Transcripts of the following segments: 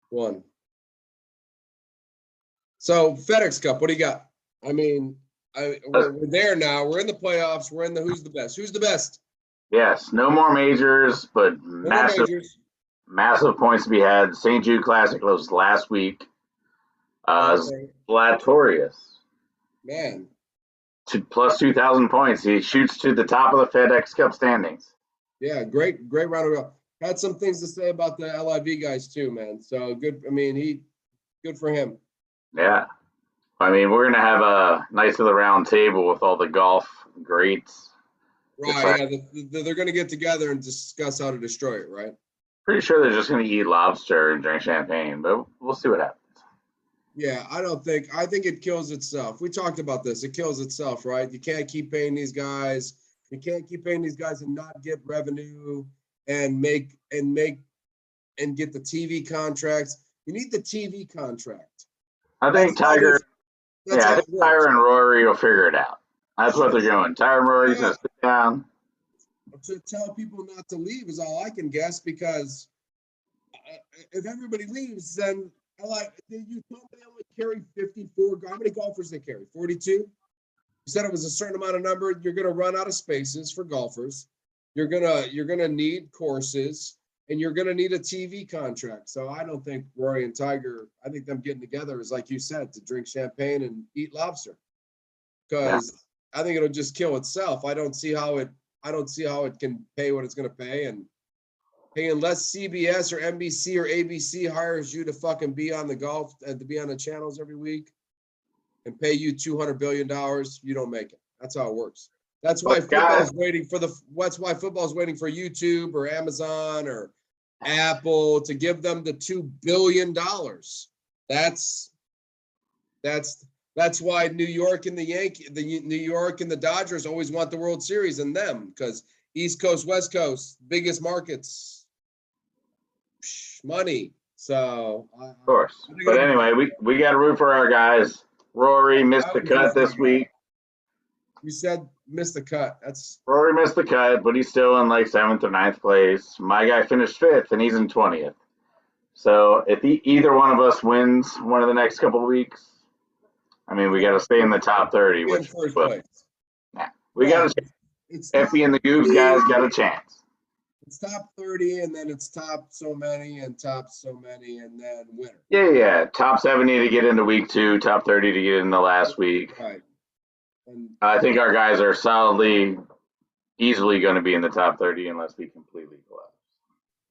One. So FedEx Cup, what do you got? I mean, we're there now. We're in the playoffs. We're in the who's the best. Who's the best? Yes, no more majors, but No more majors. massive points to be had. St. Jude Classic was last week. Okay. Zlatorius Man. to plus 2,000 points. He shoots to the top of the FedEx Cup standings. Yeah, great round of golf. Had some things to say about the LIV guys too, man. So good. I mean, good for him. Yeah. I mean, we're going to have a nice little round table with all the golf greats. Right. Yeah. They're going to get together and discuss how to destroy it, right? Pretty sure they're just going to eat lobster and drink champagne, but we'll see what happens. Yeah, I think it kills itself. We talked about this. It kills itself, right? You can't keep paying these guys. You can't keep paying these guys and not get revenue and get the TV contracts. You need the TV contract. I think Tiger and Rory will figure it out. That's what they're doing. Tiger and Rory's going to sit down. To tell people not to leave is all I can guess, because if everybody leaves, then you told me they only carry 54. How many golfers they carry? 42? You said it was a certain amount of number. You're going to run out of spaces for golfers. You're gonna need courses, and you're going to need a TV contract. So I don't think Rory and Tiger, I think them getting together is, like you said, to drink champagne and eat lobster. Because I think it'll just kill itself. I don't see how it can pay what it's going to pay, and unless CBS or NBC or ABC hires you to fucking be on the golf and to be on the channels every week and pay you $200 billion, you don't make it. That's how it works. That's why football is waiting for YouTube or Amazon or Apple to give them the $2 billion. That's why New York and New York and the Dodgers always want the World Series and them, because East Coast, West Coast, biggest markets, money. So of course. But anyway, we got to root for our guys. Rory missed the cut this week. You said missed the cut. Rory missed the cut, but he's still in like 7th or 9th place. My guy finished 5th, and he's in 20th. So if either one of us wins one of the next couple of weeks, I mean, we got to stay in the top 30. Which first place. Yeah, we got to. Effie and the Goob guys got a chance. It's top 30, and then it's top so many, and top so many, and then winner. Yeah. Top 70 to get into week 2, top 30 to get into last week. Right. And I think our guys are easily going to be in the top 30 unless we completely collapse.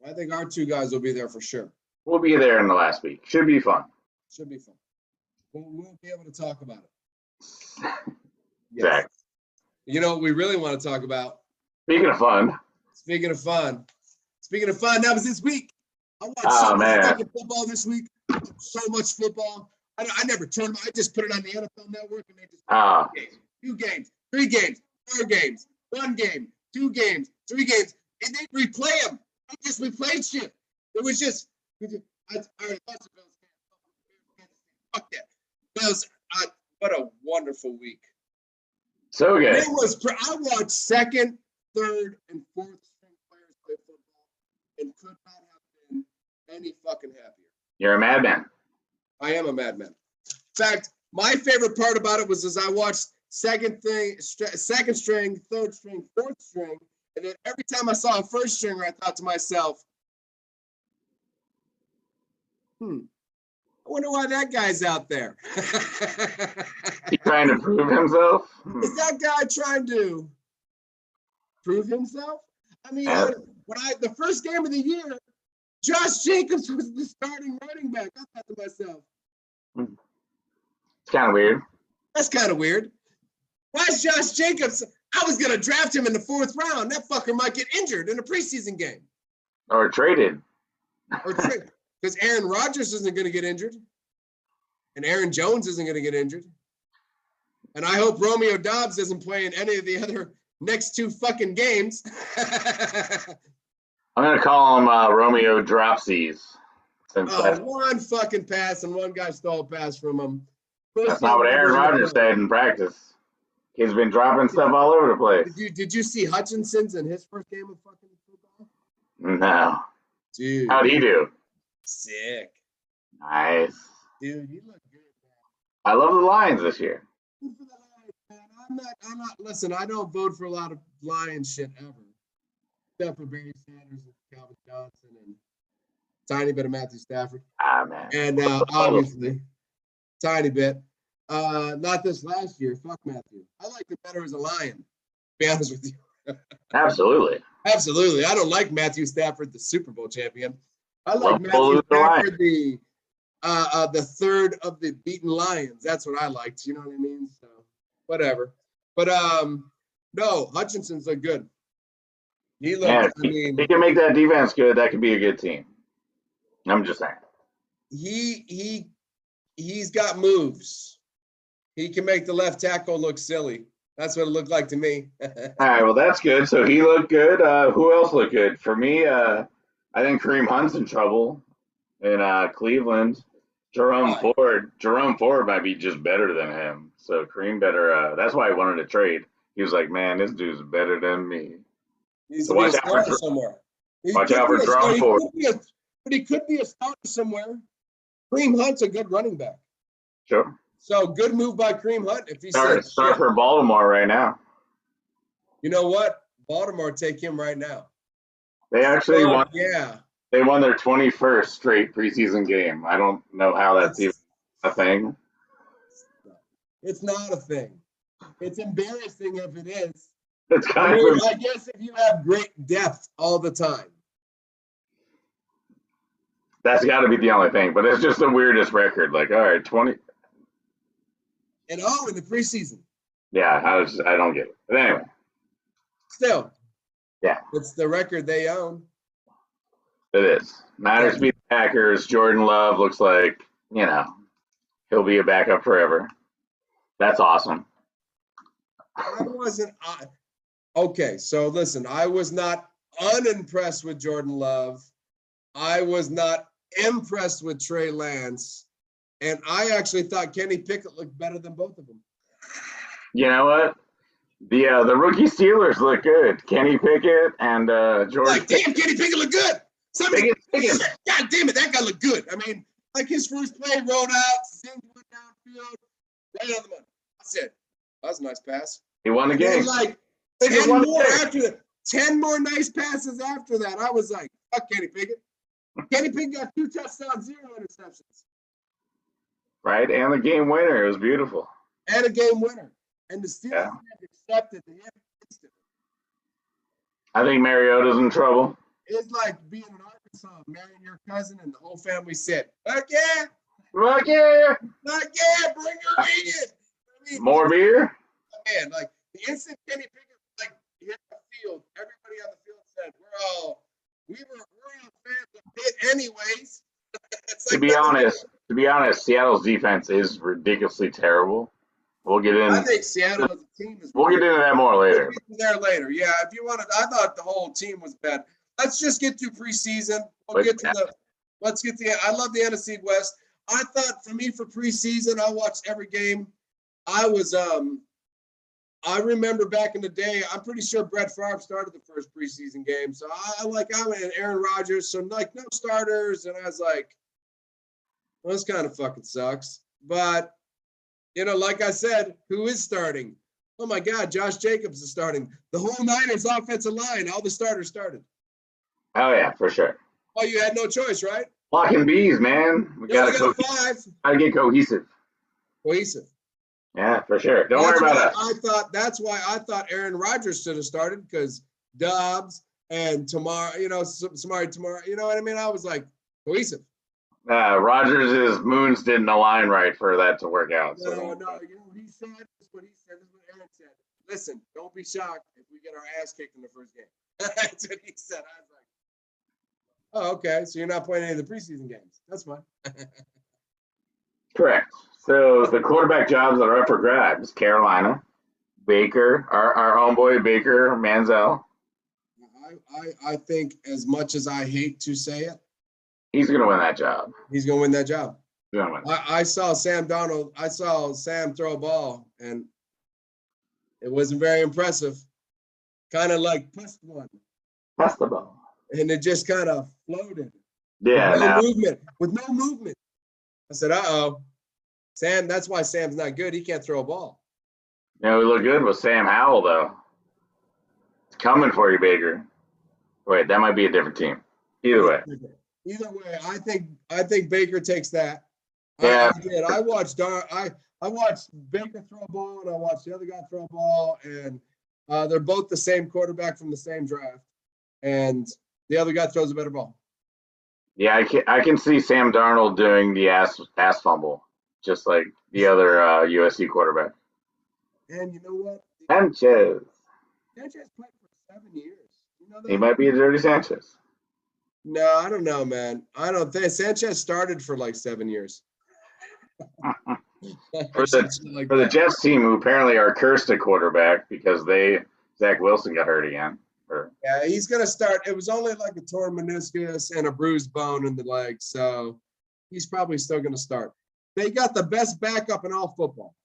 I think our 2 guys will be there for sure. We'll be there in the last week. Should be fun. We'll be able to talk about it. Yes. Exactly. You know what we really want to talk about? Speaking of fun, that was this week. I watched so much fucking football this week. So much football. I never turned them. I just put it on the NFL Network, and they just 2 games, 3 games, 4 games, 1 game, 2 games, 3 games, and they replay them. They just replayed shit. It was just. Fuck that. Bills. What a wonderful week. So good. I watched 2nd, 3rd, and 4th string players play football, and could not have been any fucking happier. You're a madman. I am a madman. In fact, my favorite part about it was as I watched 2nd string, 3rd string, 4th string, and then every time I saw a 1st stringer, I thought to myself, I wonder why that guy's out there. He trying to prove himself? Is that guy trying to prove himself? I mean, the first game of the year, Josh Jacobs was the starting running back. I thought to myself, it's kind of weird. That's kind of weird. Why is Josh Jacobs? I was going to draft him in the 4th round. That fucker might get injured in a preseason game. Or traded. Because Aaron Rodgers isn't going to get injured. And Aaron Jones isn't going to get injured. And I hope Romeo Doubs isn't playing any of the other next 2 fucking games. I'm going to call him Romeo Dropsies. One fucking pass, and one guy stole a pass from him. That's not what Aaron Rodgers said in practice. He's been dropping stuff all over the place. Did you see Hutchinson's in his first game of fucking football? No. Dude. How'd he do? Sick. Nice. Dude, you look good, I love the Lions this year. man. Good for the Lions, man. I'm not, listen, I don't vote for a lot of Lions shit ever. Except for Barry Sanders and Calvin Johnson and tiny bit of Matthew Stafford. Ah, man. And obviously, tiny bit. Not this last year. Fuck Matthew. I like him better as a Lion, to be honest with you. Absolutely. Absolutely. I don't like Matthew Stafford, the Super Bowl champion. I like Love Matthew the Lions. Stafford, the third of the beaten Lions. That's what I liked. You know what I mean? So whatever. But no, Hutchinson's look good. He looked. Man, I mean, he can make that defense good. That could be a good team. I'm just saying. he's got moves. He can make the left tackle look silly. That's what it looked like to me. All right, well, that's good. So he looked good. Who else looked good? For me, I think Kareem Hunt's in trouble in Cleveland. Jerome Ford might be just better than him. So Kareem better. That's why he wanted to trade. He was like, man, this dude's better than me. He's So to be a watch out starter for somewhere. watch out for Jerome Ford. But he could be a starter somewhere. Kareem Hunt's a good running back. Sure. So good move by Kareem Hunt. If he Start said, for Baltimore right now. you know what? Baltimore take him right now. They actually won. Yeah. They won their 21st straight preseason game. I don't know how that's even a thing. It's not a thing. It's embarrassing if it is. It's I kind mean, of I guess if you have great depth all the time. that's got to be the only thing. But it's just the weirdest record. Like, all right, 20. And in the preseason. Yeah, I don't get it. But anyway, Still. yeah, It's the record they own. it is. Niners beat the Packers. Jordan Love looks like, he'll be a backup forever. That's awesome. Okay, so listen, I was not unimpressed with Jordan Love. I was not impressed with Trey Lance. And I actually thought Kenny Pickett looked better than both of them. You know what? The rookie Steelers look good. Kenny Pickett and George. Like, damn, Kenny Pickett look good. Pickett. God damn it, that guy looked good. I mean, like his first play rolled out, things went downfield, right on the money. That's it. That was a nice pass. He won the game. Like 10 more nice passes after that. I was like, fuck Kenny Pickett. Kenny Pickett got 2 touchdowns, 0 interceptions. Right, and the game winner. It was beautiful. And a game winner. And the Steelers accepted the instantly. I think Mariota's in trouble. It's like being in Arkansas, marrying your cousin, and the whole family said, "Fuck yeah, Fuck yeah, bring her in." I mean, more beer. Man, like the instant Kenny Pickett like hit the field, everybody on the field said, "We were all fans of Pitt anyways." To be honest, Seattle's defense is ridiculously terrible. We'll get in. I think Seattle as a team is. We'll get into that more later. We'll get there later. Yeah, if you want to, I thought the whole team was bad. Let's just get to preseason. I love the NFC West. I thought for me for preseason, I watched every game. I remember back in the day, I'm pretty sure Brett Favre started the first preseason game. So I went in Aaron Rodgers, so like no starters. And I was like, well, this kind of fucking sucks. But, like I said, who is starting? Oh my God, Josh Jacobs is starting. The whole Niners offensive line, all the starters started. Oh yeah, for sure. Oh, you had no choice, right? Flocking bees, man. We gotta get cohesive. Cohesive. Yeah, for sure. Don't worry about us. That's why I thought Aaron Rodgers should have started because Dobbs and Samari Tamara, you know what I mean? I was like, cohesive. Rodgers' moons didn't align right for that to work out. No, he said this is what Aaron said. Listen, don't be shocked if we get our ass kicked in the first game. That's what he said. I was like, oh, okay. So you're not playing any of the preseason games. That's fine. Correct. So the quarterback jobs that are up for grabs: Carolina, Baker, our homeboy Baker Manziel. I think as much as I hate to say it, he's going to win that job. He's going to win that job. He's going to win. I saw Sam Darnold. I saw Sam throw a ball, and it wasn't very impressive. Kind of like pressed one. Press the ball. And it just kind of floated. Yeah. With no movement. I said, uh-oh. Sam, that's why Sam's not good. He can't throw a ball. You know, we look good with Sam Howell, though. It's coming for you, Baker. Wait, that might be a different team. Either way. Either way, I think Baker takes that. Yeah. I did. I watched Baker throw a ball, and I watched the other guy throw a ball, and they're both the same quarterback from the same draft, and the other guy throws a better ball. Yeah, I can see Sam Darnold doing the ass fumble, just like the other USC quarterback. And you know what? Sanchez played for 7 years. You know that? He might be a dirty Sanchez. No, I don't know, man. I don't think Sanchez started for like 7 years. For the Jets team, who apparently are cursed at quarterback because Zach Wilson got hurt again. Yeah, he's gonna start. It was only like a torn meniscus and a bruised bone in the leg, so he's probably still gonna start. They got the best backup in all football.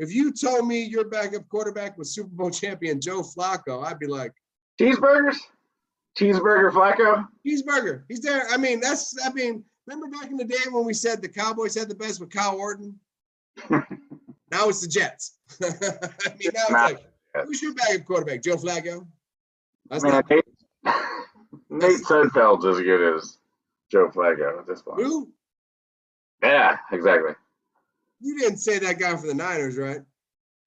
If you told me your backup quarterback was Super Bowl champion Joe Flacco, I'd be like, cheeseburger Flacco. Cheeseburger. He's there. Remember back in the day when we said the Cowboys had the best with Kyle Orton? Now it's the Jets. Now it's like, who's your backup quarterback? Joe Flacco? Nate Sudfeld's as good as Joe Flacco at this point. Who? Yeah, exactly. You didn't say that guy for the Niners, right?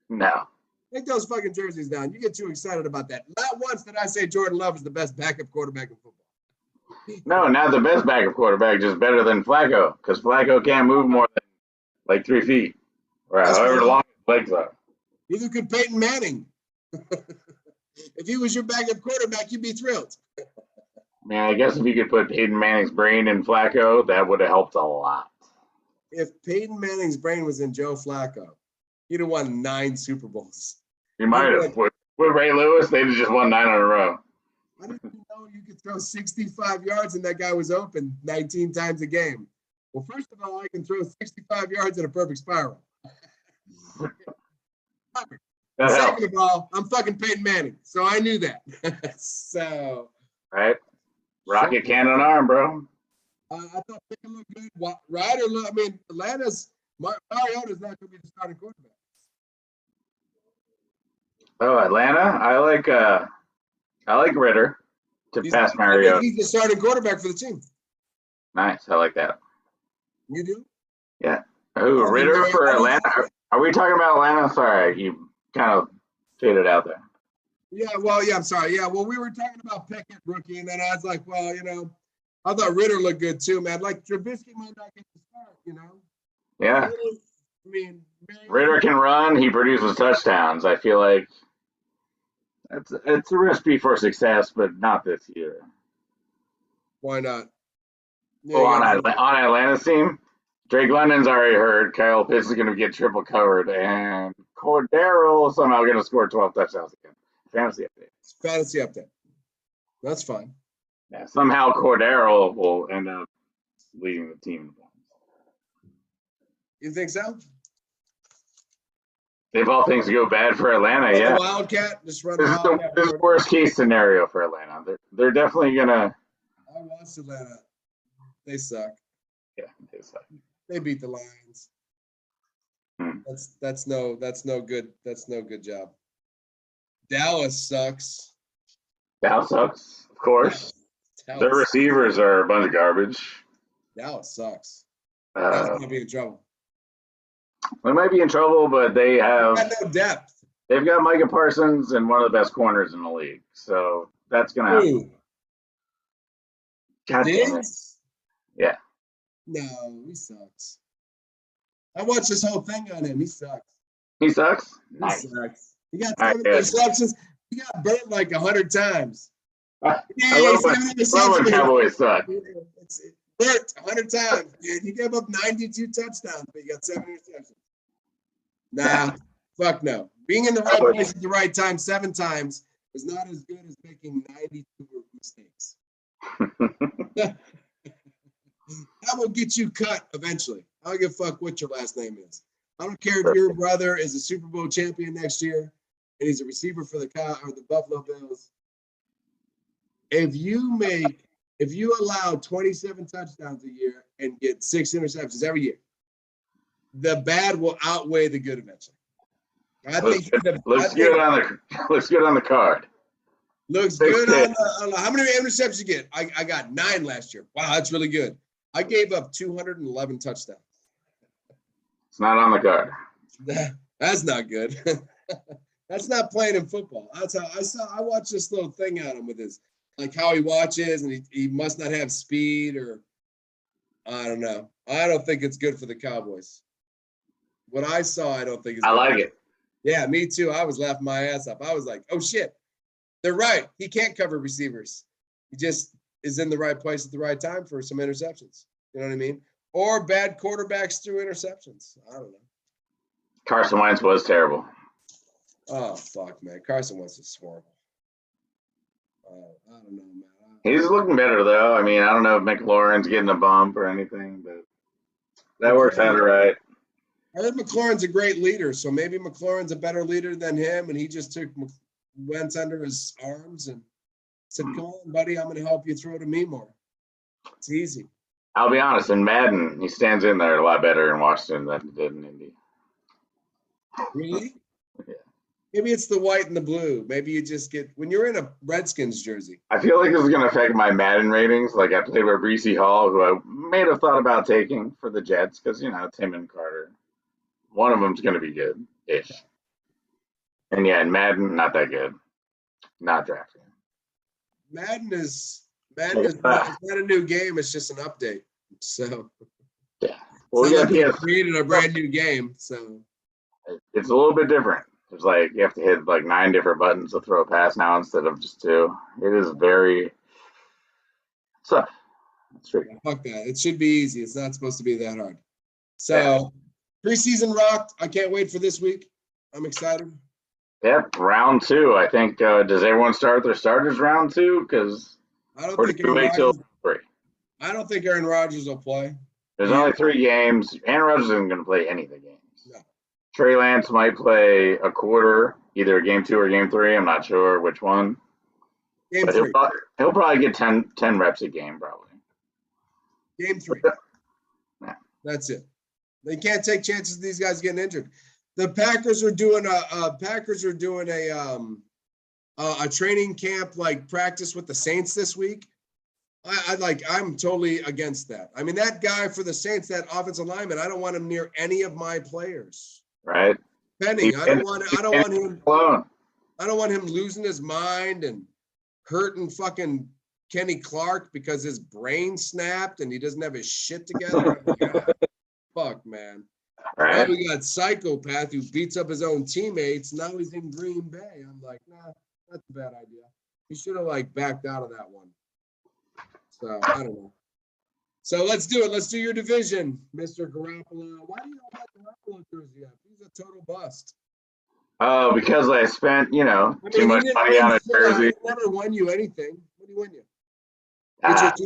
No. Take those fucking jerseys down. You get too excited about that. Not once did I say Jordan Love is the best backup quarterback in football. No, not the best backup quarterback, just better than Flacco, because Flacco can't move more than like 3 feet, or however long his legs are. Neither could Peyton Manning. If he was your backup quarterback, you'd be thrilled. Man, I guess if you could put Peyton Manning's brain in Flacco, that would have helped a lot. If Peyton Manning's brain was in Joe Flacco, he'd have won 9 Super Bowls. He might have. With Ray Lewis, they'd have just won 9 in a row. I didn't know you could throw 65 yards and that guy was open 19 times a game. Well, first of all, I can throw 65 yards in a perfect spiral. Second of all, I'm fucking Peyton Manning, so I knew that. So, right, rocket cannon arm, bro. I thought they could look good. Ryder, Mariota's not going to be the starting quarterback. Oh, Atlanta, I like Ritter to pass Mariota. He's the starting quarterback for the team. Nice, I like that. You do? Yeah. Who, Ritter for Atlanta? Are we talking about Atlanta? Sorry, you kind of faded out there. Yeah, I'm sorry. Yeah, well, we were talking about Pickett rookie, and then I was like, well, I thought Ritter looked good too, man. Like Trubisky might not get the start, Yeah. Ritter can run. He produces touchdowns. I feel like it's a recipe for success, but not this year. Why not? Yeah, on Atlanta's team, Drake London's already hurt. Kyle Pitts is going to get triple covered, and Cordero somehow going to score 12 touchdowns again. Fantasy update. That's fine. Yeah, somehow Cordero will end up leading the team. You think so? If all things go bad for Atlanta, yeah. Wildcat, just run. This is the worst case scenario for Atlanta. They're definitely gonna. I watched Atlanta. They suck. Yeah, they suck. They beat the Lions. That's no good. That's no good job. Dallas sucks. Dallas sucks, of course. Their receivers are a bunch of garbage. Dallas sucks. Dallas gonna be in trouble. They might be in trouble, but they have no depth. They've got Micah Parsons and one of the best corners in the league, so that's gonna happen. God damn it. Yeah. No, he sucks. I watched this whole thing on him. He sucks. He sucks? Nice. He sucks. He got 7 interceptions. He got burnt like 100 times. I love when Cowboys suck. It's burnt 100 times. Dude. He gave up 92 touchdowns, but he got 7 interceptions. Nah, fuck no. Being in the right place at the right time 7 times is not as good as making 92 mistakes. That will get you cut eventually. I don't give a fuck what your last name is. I don't care if your brother is a Super Bowl champion next year and he's a receiver for the Buffalo Bills. If you make if you allow 27 touchdowns a year and get 6 interceptions every year, the bad will outweigh the good eventually. Looks good on the card. Looks good on how many interceptions you get? I got 9 last year. Wow, that's really good. I gave up 211 touchdowns. It's not on the card. That's not good. That's not playing in football. That's how I watched this little thing on him with his, like how he watches, and he must not have speed, or I don't know. I don't think it's good for the Cowboys. What I saw, I don't think it's good. I like it. Yeah, me too. I was laughing my ass off. I was like, oh shit. They're right. He can't cover receivers. He just is in the right place at the right time for some interceptions. You know what I mean? Or bad quarterbacks through interceptions. I don't know. Carson Wentz was terrible. Oh, fuck, man. Carson Wentz is horrible. I don't know, man. He's looking better, though. I mean, I don't know if McLaurin's getting a bump or anything, but that works out all right. I heard McLaurin's a great leader, so maybe McLaurin's a better leader than him, and he just took Wentz under his arms and said, come on, buddy, I'm going to help you throw to me more. It's easy. I'll be honest, in Madden, he stands in there a lot better in Washington than he did in Indy. Really? Yeah. Maybe it's the white and the blue. Maybe you just get, when you're in a Redskins jersey. I feel like this is going to affect my Madden ratings. Like I played with Breece Hall, who I may have thought about taking for the Jets because, it's him and Carter. One of them's going to be good-ish. And yeah, in Madden, not that good. Not drafting. Madden is not a new game. It's just an update. So yeah, well, we created a brand new game. So it's a little bit different. It's like you have to hit like 9 different buttons to throw a pass now instead of just 2. It is very tough. It's tricky. Fuck that. It should be easy. It's not supposed to be that hard. So preseason rocked. I can't wait for this week. I'm excited. Yep, round 2. I think. Does everyone start their starters round 2? Because I don't think Aaron Rodgers will play. There's only 3 games. Aaron Rodgers isn't going to play any of the games. No. Trey Lance might play a quarter, either game 2 or game 3. I'm not sure which one. Game 3. He'll probably get 10 reps a game, probably. Game 3. Yeah. That's it. They can't take chances of these guys getting injured. The Packers are doing a training camp like practice with the Saints this week. I'm totally against that. I mean, that guy for the Saints, that offensive lineman, I don't want him near any of my players. Right. Penning, I don't want him losing his mind and hurting fucking Kenny Clark because his brain snapped and he doesn't have his shit together. Fuck, man. Right. Now we got psychopath who beats up his own teammates. Now he's in Green Bay. I'm like, nah, that's a bad idea. He should have backed out of that one. So I don't know. So let's do it. Let's do your division, Mr. Garoppolo. Why do you not have Garoppolo jersey up? He's a total bust. Oh, because I spent, too much money on a jersey. He never won you anything. What did he win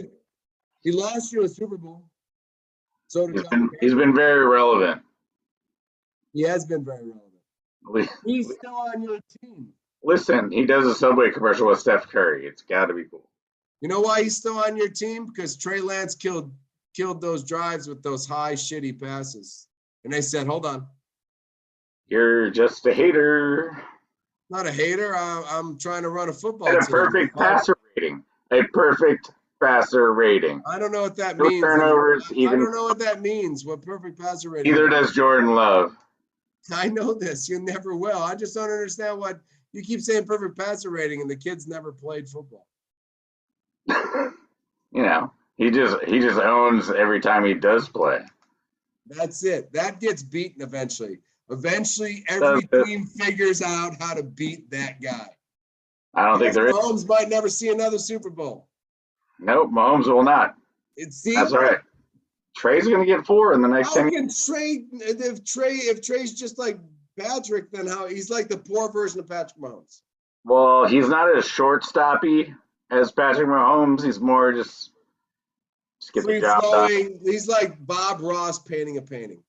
you? He lost you a Super Bowl. So he's been very relevant. He has been very relevant. He's still on your team. Listen, he does a Subway commercial with Steph Curry. It's got to be cool. You know why he's still on your team? Because Trey Lance killed those drives with those high, shitty passes. And they said, hold on. You're just a hater. Not a hater. I'm trying to run a football team. A perfect passer rating. A perfect passer rating. I don't know what that means. Turnovers, I don't know what that means. What perfect passer rating? Neither does Jordan Love. I know this. You never will. I just don't understand what you keep saying. Perfect passer rating, and the kid's never played football. He just owns every time he does play. That's it. That gets beaten eventually. Eventually, every team figures out how to beat that guy. I don't think there is. Mahomes might never see another Super Bowl. Nope, Mahomes will not. That's all right. Trey's going to get 4 in the next 10 years. If Trey's just like Patrick, then how he's like the poor version of Patrick Mahomes. Well, he's not as short-stoppy as Patrick Mahomes. He's more just get the job done. He's like Bob Ross painting a painting.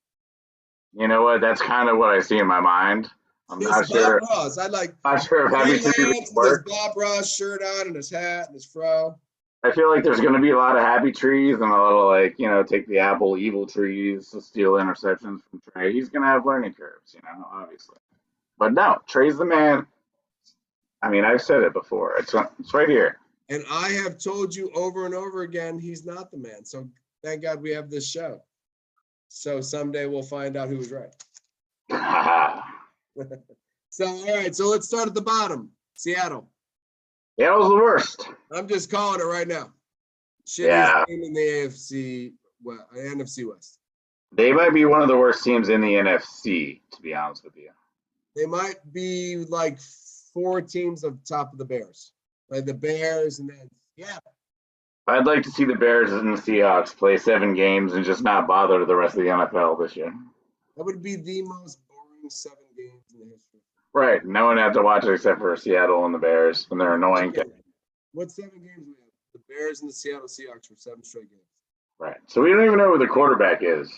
You know what? That's kind of what I see in my mind. I'm not sure. Bob Ross. Not sure if having his Bob Ross shirt on and his hat and his fro. I feel like there's going to be a lot of happy trees and a lot of like, take the apple evil trees to steal interceptions from Trey. He's going to have learning curves, obviously. But no, Trey's the man. I mean, I've said it before. It's right here. And I have told you over and over again, he's not the man. So thank God we have this show. So someday we'll find out who was right. So, all right. So let's start at the bottom. Seattle. Seattle's the worst. I'm just calling it right now. Yeah. Team in the NFC West. They might be one of the worst teams in the NFC, to be honest with you. They might be like 4 teams of top of the Bears. Like the Bears and then I'd like to see the Bears and the Seahawks play 7 games and just not bother the rest of the NFL this year. That would be the most boring 7 games in the history. Right. No one had to watch it except for Seattle and the Bears, and they're annoying. Okay. What 7 games we have? The Bears and the Seattle Seahawks for 7 straight games. Right. So we don't even know who the quarterback is.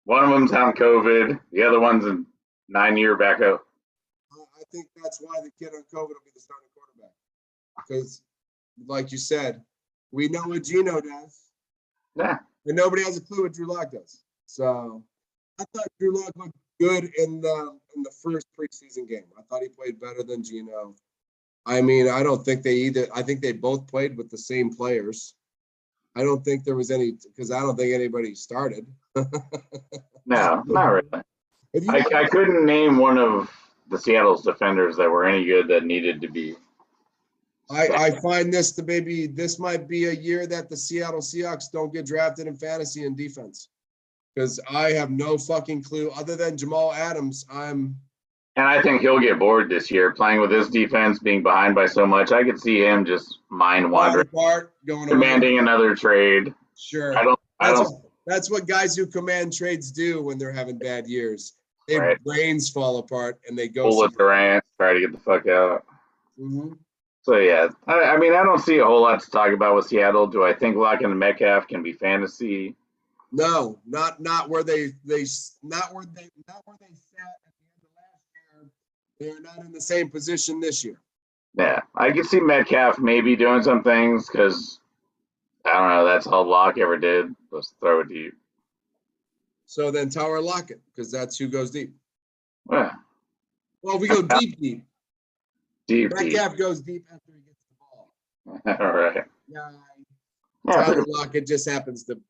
One of them's on COVID. The other one's a 9-year backup. I think that's why the kid on COVID will be the starting quarterback. Because, like you said, we know what Geno does. Yeah. And nobody has a clue what Drew Lock does. So I thought Drew Lock looked good in the first preseason game. I thought he played better than Geno. I mean, I don't think I think they both played with the same players. I don't think there was any, because I don't think anybody started. No, not really. I couldn't name one of the Seattle's defenders that were any good that needed to be. I find this might be a year that the Seattle Seahawks don't get drafted in fantasy and defense. Because I have no fucking clue other than Jamal Adams. And I think he'll get bored this year playing with his defense being behind by so much. I could see him just mind wandering, demanding another trade. Sure. That's what guys who command trades do when they're having bad years. Their brains fall apart and they go. Pull with Durant, try to get the fuck out. Mm-hmm. So yeah, I mean, I don't see a whole lot to talk about with Seattle. Do I think Lock and Metcalf can be fantasy? No, not where they sat at the end of last year. They're not in the same position this year. Yeah, I could see Metcalf maybe doing some things because I don't know. That's all Lock ever did was throw it deep. So then Tower Lockett, because that's who goes deep. Yeah. Well, we go deep. Metcalf goes deep after he gets the ball. All right. Tyler Lockett just happens to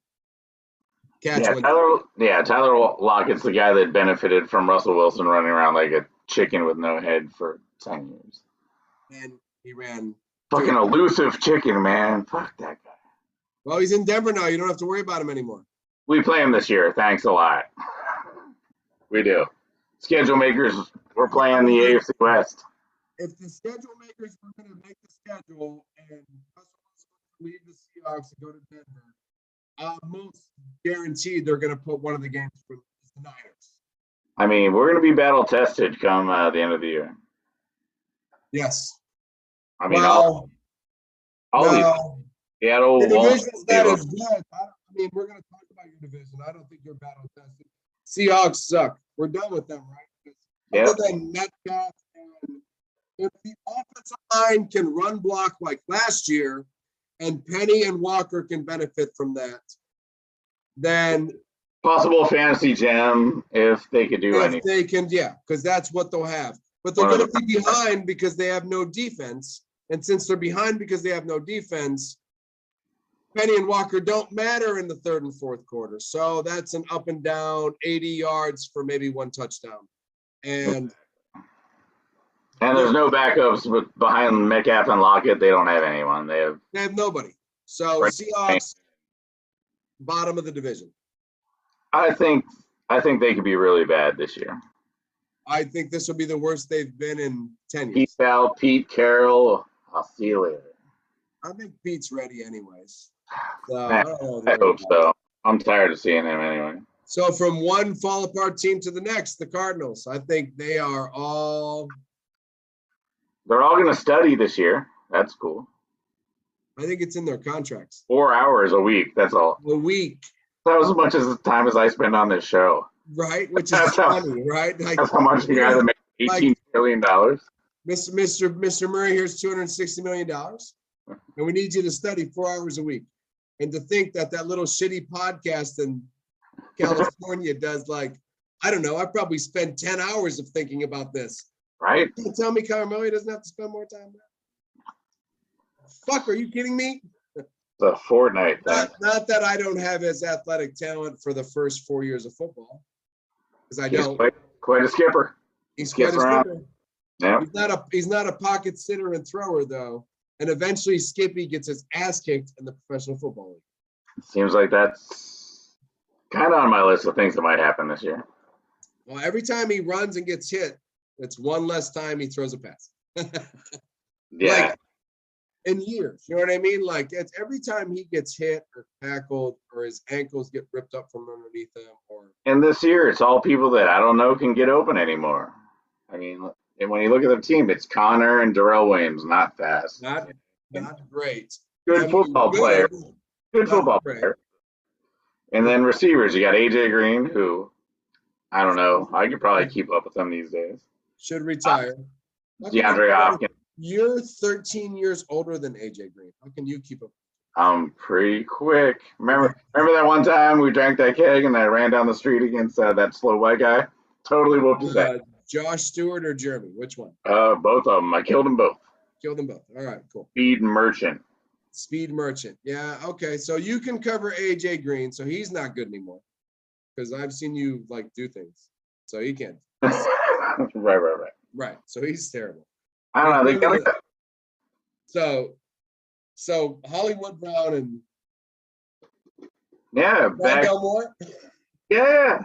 catch one. Tyler Lockett's the guy that benefited from Russell Wilson running around like a chicken with no head for 10 years. And he ran. Fucking elusive chicken, man. Fuck that guy. Well, he's in Denver now. You don't have to worry about him anymore. We play him this year. Thanks a lot. We do. Schedule makers, we're playing the AFC West. If the schedule makers were going to make the schedule and Russell Wilson leave the Seahawks and go to Denver, most guaranteed they're going to put one of the games for the Niners. I mean, we're going to be battle tested come the end of the year. Yes. I mean, Seattle. The division's not as good. I mean, we're going to talk about your division. I don't think you're battle tested. Seahawks suck. We're done with them, right? Other than Metcalf, and if the offensive line can run block like last year, and Penny and Walker can benefit from that, then possible fantasy gem if they could do anything. If they can, because that's what they'll have. But they're going to be behind because they have no defense. And since they're behind because they have no defense, Penny and Walker don't matter in the third and fourth quarter. So that's an up and down, 80 yards for maybe 1 touchdown. And there's no backups behind Metcalf and Lockett. They don't have anyone. They have nobody. So Seahawks, bottom of the division. I think they could be really bad this year. I think this will be the worst they've been in 10 years. Peace out, Pete Carroll. I'll see you later. I think Pete's ready anyways. So, I hope so. I'm tired of seeing him anyway. So from one fall apart team to the next, the Cardinals, I think they're all going to study this year. That's cool. I think it's in their contracts. 4 hours a week. That's all. A week. That was as much as the time as I spend on this show. Right, which is funny, right? Like, that's how much you guys make $18 million. Mr. Murray, here's $260 million. And we need you to study 4 hours a week. And to think that that little shitty podcast in California does like, I don't know, I probably spend 10 hours of thinking about this. Right? You tell me Carmelo doesn't have to spend more time there? Fuck, are you kidding me? The Fortnite thing. Not that I don't have his athletic talent for the first 4 years of football, because I He's don't. quite a skipper. He's quite a around. skipper. Yeah. He's not a pocket sitter and thrower though. And eventually Skippy gets his ass kicked in the professional football league. Seems like that's kind of on my list of things that might happen this year. Well, every time he runs and gets hit, it's one less time he throws a pass. Yeah. Like, in years, you know what I mean? Like, it's every time he gets hit or tackled or his ankles get ripped up from underneath him, or And this year, it's all people that I don't know can get open anymore. I mean, and when you look at the team, it's Connor and Darrell Williams, not fast. not great. Good football player. Good not football great. player. And then receivers, you got AJ Green, who I don't know. I could probably keep up with them these days. Should retire. DeAndre Hopkins. You're 13 years older than AJ Green. How can you keep up? I'm pretty quick. Remember that one time we drank that keg and I ran down the street against that slow white guy? Totally whooped his ass. Josh Stewart or Jeremy? Which one? Both of them. I killed them both. Killed them both. All right, cool. Speed Merchant. Speed Merchant. Yeah, okay. So you can cover AJ Green. So he's not good anymore. Because I've seen you like do things. So he can't. Right. Right. So he's terrible. I don't know. They got So Hollywood Brown and back. Belmore. Yeah.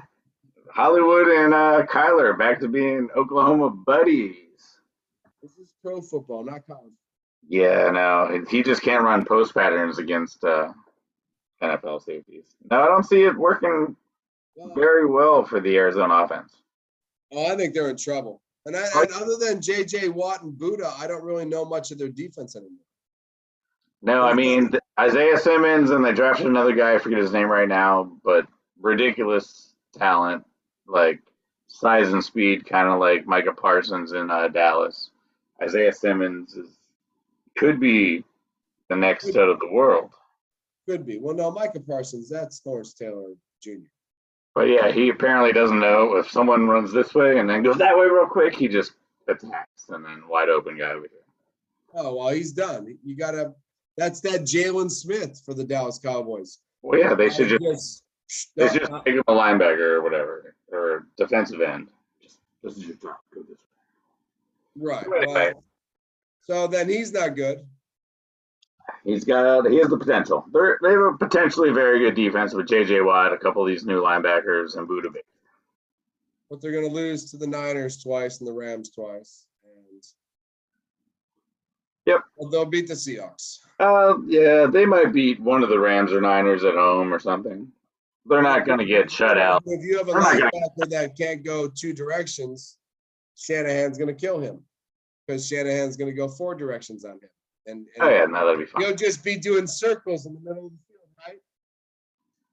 Hollywood and Kyler back to being Oklahoma buddies. This is pro football, not college. Yeah, no, he just can't run post patterns against NFL safeties. No, I don't see it working very well for the Arizona offense. Oh, I think they're in trouble. And other than J.J. Watt and Buddha, I don't really know much of their defense anymore. No, I mean, Isaiah Simmons, and they drafted another guy, I forget his name right now, but ridiculous talent, like size and speed, kind of like Micah Parsons in Dallas. Isaiah Simmons could be the next out of the world. Could be. Well, no, Micah Parsons, that's Lawrence Taylor Jr. But yeah, he apparently doesn't know if someone runs this way and then goes that way real quick, he just attacks and then wide open guy over here. Oh, well, he's done. That's that Jalen Smith for the Dallas Cowboys. Well, yeah, they should just make him a linebacker or whatever, or defensive end. This is your job. Go this way. Right. Well, so then he's not good. He has the potential. They have a potentially very good defense with J.J. Watt, a couple of these new linebackers, and Buddha Baker. But they're going to lose to the Niners twice and the Rams twice. And yep. Well, they'll beat the Seahawks. Yeah, they might beat one of the Rams or Niners at home or something. They're not going to get shut out. If you have a linebacker that can't go two directions, Shanahan's going to kill him because Shanahan's going to go four directions on him. And that'll be fine. He'll just be doing circles in the middle of the field, right?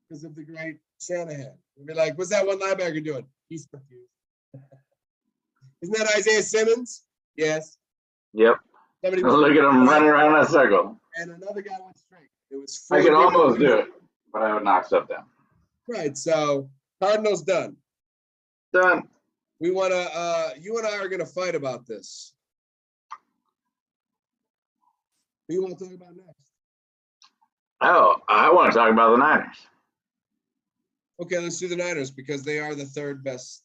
Because of the great Shanahan. He'll be like, what's that one linebacker doing? He's confused. Isn't that Isaiah Simmons? Yes. Yep. Look at him running around in a circle. And another guy went straight. It was. I can almost do it, but I would knock stuff down. Right. So Cardinals done. Done. We want to. You and I are going to fight about this. What do you want to talk about next? Oh, I want to talk about the Niners. Okay, let's do the Niners because they are the second best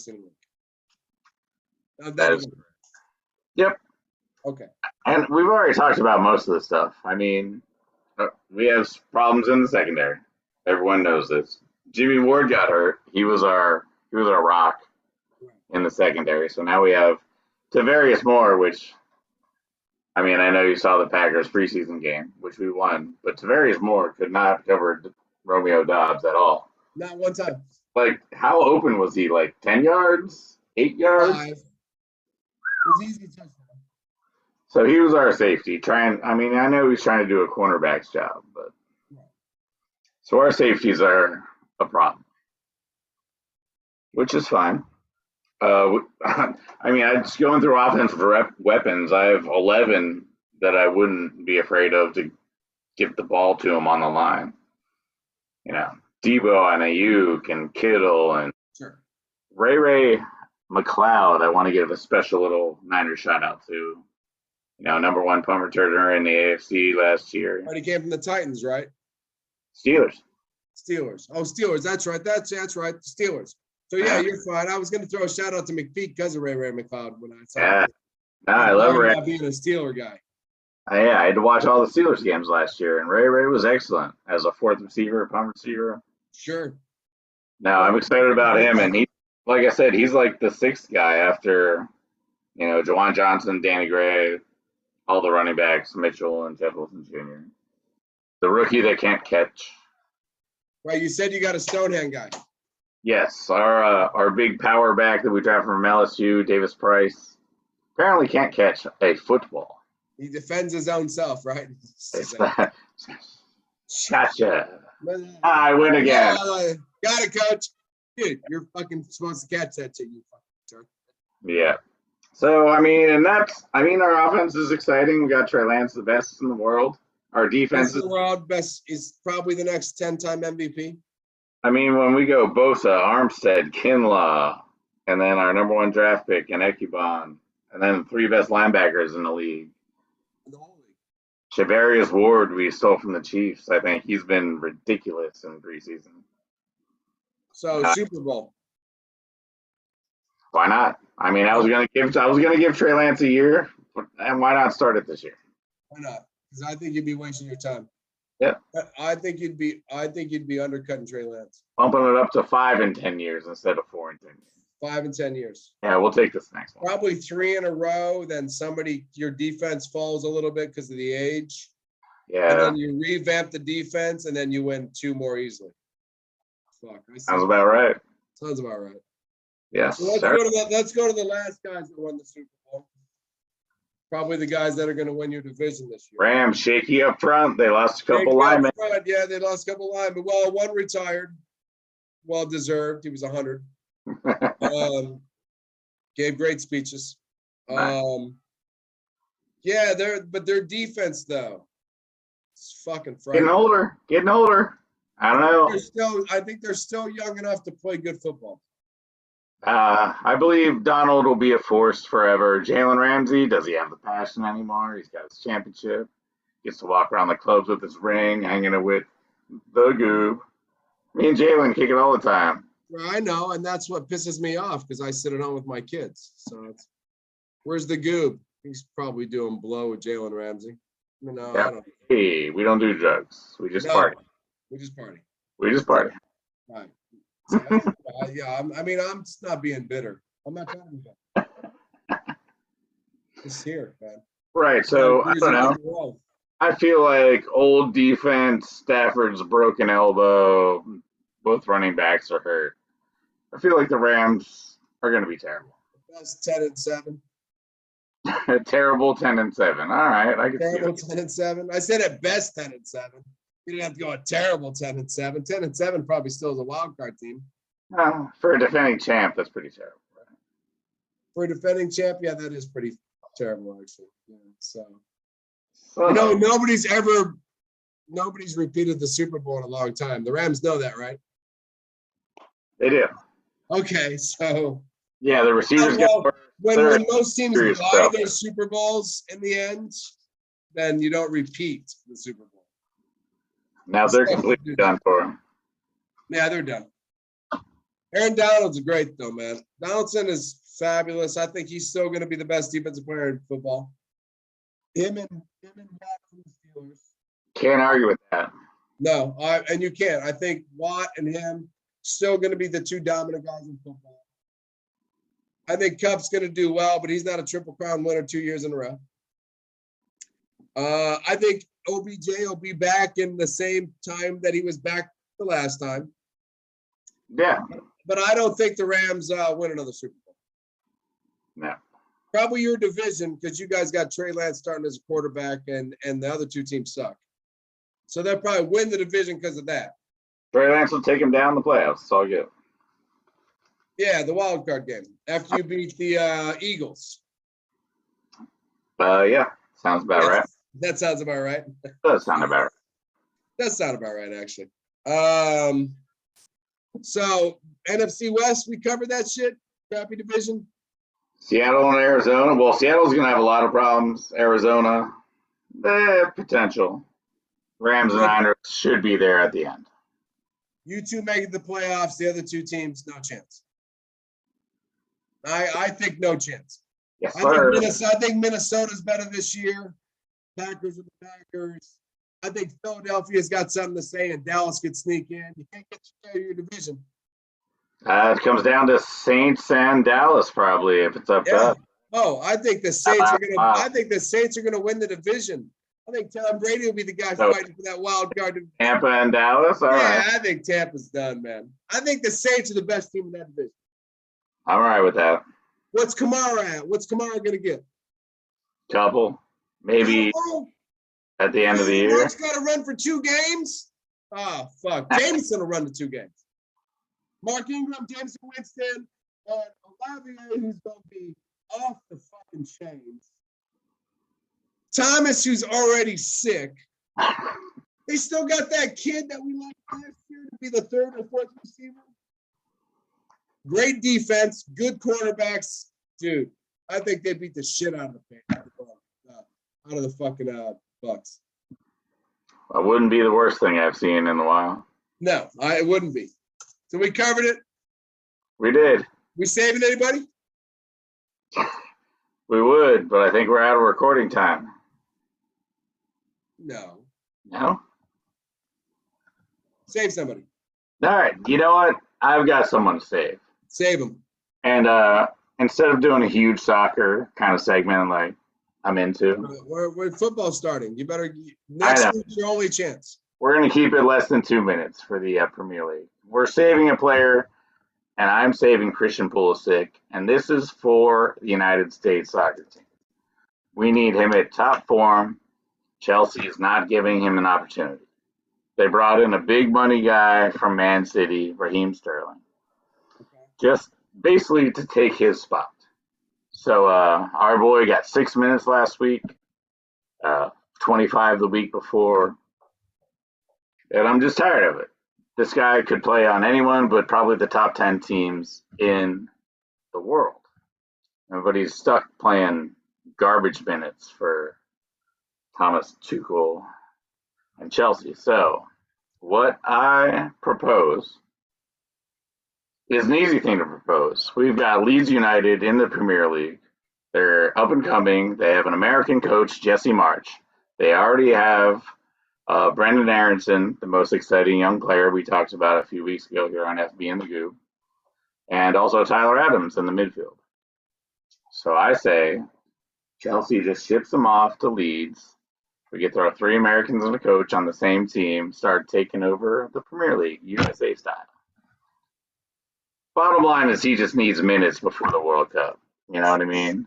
in the league. That is. Yep. Okay. And we've already talked about most of the stuff. I mean, we have problems in the secondary. Everyone knows this. Jimmy Ward got hurt. He was our rock in the secondary. So now we have Tavarius Moore, which, I mean, I know you saw the Packers preseason game, which we won, but Tavarius Moore could not cover Romeo Doubs at all. Not one time. Like, how open was he? Like 10 yards? 8 yards? 5. It was easy touchdown. So he was our safety. I know he's trying to do a cornerback's job, but so our safeties are a problem, which is fine. I mean, I'm just going through offensive weapons. I have 11 that I wouldn't be afraid of to give the ball to him on the line. Debo and Ayuk and Kittle and Sure. Ray McLeod. I want to give a special little Niner shout out to. Number one punt returner in the AFC last year. But he came from the Titans, right? Steelers. Oh, Steelers. That's right. That's right. Steelers. So yeah, you're fine. I was going to throw a shout out to McPeak because of Ray McLeod when I saw. Yeah. No, I love Ray. About being a Steeler guy. Yeah, I had to watch all the Steelers games last year, and Ray was excellent as a fourth receiver, punt receiver. Sure. No, I'm excited about him, and he, like I said, he's like the sixth guy after, Juwan Johnson, Danny Gray, all the running backs, Mitchell and Jeff Wilson Jr. The rookie that can't catch. Right, you said you got a Stonehand guy. Yes, our big power back that we drafted from LSU, Davis Price, apparently can't catch a football. He defends his own self, right? Gotcha. I win again. Got it, coach. Dude, you're fucking supposed to catch that shit, you fucking jerk. Yeah. So, our offense is exciting. We got Trey Lance, the best in the world. Our defense Best in the world, best is probably the next 10-time MVP. When we go Bosa, Armstead, Kinlaw, and then our number one draft pick in Ekubon, and then the three best linebackers in the league. The whole league. Shavarius Ward, we stole from the Chiefs. I think he's been ridiculous in preseason. So Super Bowl. Why not? I was gonna give Trey Lance a year, and why not start it this year? Why not? Because I think you'd be wasting your time. Yeah. I think you'd be undercutting Trey Lance. Bumping it up to 5 in 10 years instead of 4 in 10 years. 5 and 10 years. Yeah, we'll take this next one. Probably 3 in a row. Then your defense falls a little bit because of the age. Yeah. And then you revamp the defense, and then you win 2 more easily. Fuck. Sounds about right. Sounds about right. Yes. So let's go to the last guys that won the Super Bowl. Probably the guys that are going to win your division this year. Rams shaky up front. They lost a couple linemen. Yeah, they lost a couple linemen. Well, one retired. Well deserved. He was 100. Gave great speeches. Yeah, their defense though, it's fucking frightening. Getting older. I don't know. I think they're still young enough to play good football. I believe Donald will be a force forever. Jalen Ramsey, does he have the passion anymore? He's got his championship. Gets to walk around the clubs with his ring, hanging it with the Goob. Me and Jalen kick it all the time. Well, I know, and that's what pisses me off because I sit at home with my kids. So where's the Goob? He's probably doing blow with Jalen Ramsey. I don't. Hey, we don't do drugs. We just party. We just party. Right. So, yeah, I'm just not being bitter. I'm not trying to be bitter. It's here, man. Right. So I don't know. I feel like old defense, Stafford's broken elbow, both running backs are hurt. I feel like the Rams are going to be terrible. Best 10-7. Terrible 10-7. All right, I can terrible see 10-7. I said at best 10-7. You didn't have to go a terrible 10-7. 10-7 probably still is a wild card team. For a defending champ, that's pretty terrible. Right? For a defending champ, yeah, that is pretty terrible actually. Yeah, so nobody's repeated the Super Bowl in a long time. The Rams know that, right? They do. Okay, so yeah, the receivers when most teams buy their Super Bowls in the end, then you don't repeat the Super Bowl. Now they're completely done for him. Yeah, they're done. Aaron Donald's great though, man. Donaldson is fabulous. I think he's still going to be the best defensive player in football. Him and Watt from the Steelers. Can't argue with that. No, and you can't. I think Watt and him still going to be the 2 dominant guys in football. I think Kupp's going to do well, but he's not a Triple Crown winner 2 years in a row. I think OBJ will be back in the same time that he was back the last time. Yeah. But I don't think the Rams win another Super Bowl. No. Probably your division because you guys got Trey Lance starting as a quarterback and the other 2 teams suck. So they'll probably win the division because of that. Trey Lance will take him down the playoffs. It's all good. Yeah, the wild card game after you beat the Eagles. Yeah. Sounds about right. That sounds about right. Does sound about right. That sounds about right, actually. So NFC West, we covered that shit. Crappy division. Seattle and Arizona. Well, Seattle's going to have a lot of problems. Arizona, potential. Rams and Niners should be there at the end. You two making the playoffs. The other two teams, no chance. I think no chance. Yes, sir. I think Minnesota's better this year. Packers are the Packers. I think Philadelphia's got something to say, and Dallas could sneak in. You can't get your division. It comes down to Saints and Dallas, probably, if it's up to us. Oh, I think the Saints are gonna. I think the Saints are gonna win the division. I think Tom Brady will be the guy fighting for that wild card. Tampa and Dallas. All right. I think Tampa's done, man. I think the Saints are the best team in that division. I'm all right with that. What's Kamara at? What's Kamara gonna get? Couple, maybe at the end of the year. Mark's got to run for 2 games. Oh fuck, Jameson will run to 2 games. Mark Ingram, Jameson Winston, and Olave, who's gonna be off the fucking chains. Thomas, who's already sick. They still got that kid that we liked last year to be the 3rd or 4th receiver. Great defense, good quarterbacks, dude. I think they beat the shit out of the fucking Bucks. That wouldn't be the worst thing I've seen in a while. No, it wouldn't be. So we covered it. We did. We saving anybody? We would, but I think we're out of recording time. No. No? Save somebody. All right. You know what? I've got someone to save. Save them. And instead of doing a huge soccer kind of segment like I'm into. When football's starting, you better. Next week's your only chance. We're going to keep it less than 2 minutes for the Premier League. We're saving a player, and I'm saving Christian Pulisic, and this is for the United States soccer team. We need him at top form. Chelsea is not giving him an opportunity. They brought in a big money guy from Man City, Raheem Sterling, just basically to take his spot. So our boy got 6 minutes last week, 25 the week before, and I'm just tired of it. This guy could play on anyone but probably the top 10 teams in the world. But he's stuck playing garbage minutes for Thomas Tuchel and Chelsea. So what I propose is an easy thing to propose. We've got Leeds United in the Premier League. They're up and coming. They have an American coach, Jesse March. They already have Brendan Aronson, the most exciting young player we talked about a few weeks ago here on FB and the Goob, and also Tyler Adams in the midfield. So I say Chelsea just ships them off to Leeds. We get throw 3 Americans and a coach on the same team, start taking over the Premier League, USA style. Bottom line is he just needs minutes before the World Cup. You know what I mean?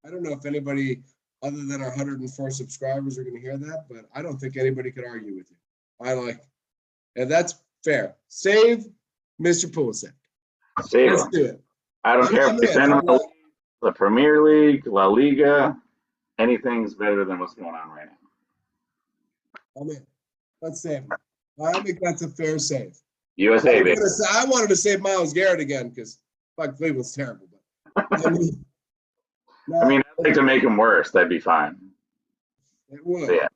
I don't know if anybody other than our 104 subscribers are going to hear that, but I don't think anybody could argue with you. And that's fair. Save Mr. Pulisic. Save Let's him. do it. I don't care if it's the Premier League, La Liga, anything's better than what's going on right now. I'm in. Let's save him. I think that's a fair save. USA, baby. I wanted to save Myles Garrett again because fuck, Cleveland's terrible. But I'd like to make him worse. That'd be fine. It would. So, yeah.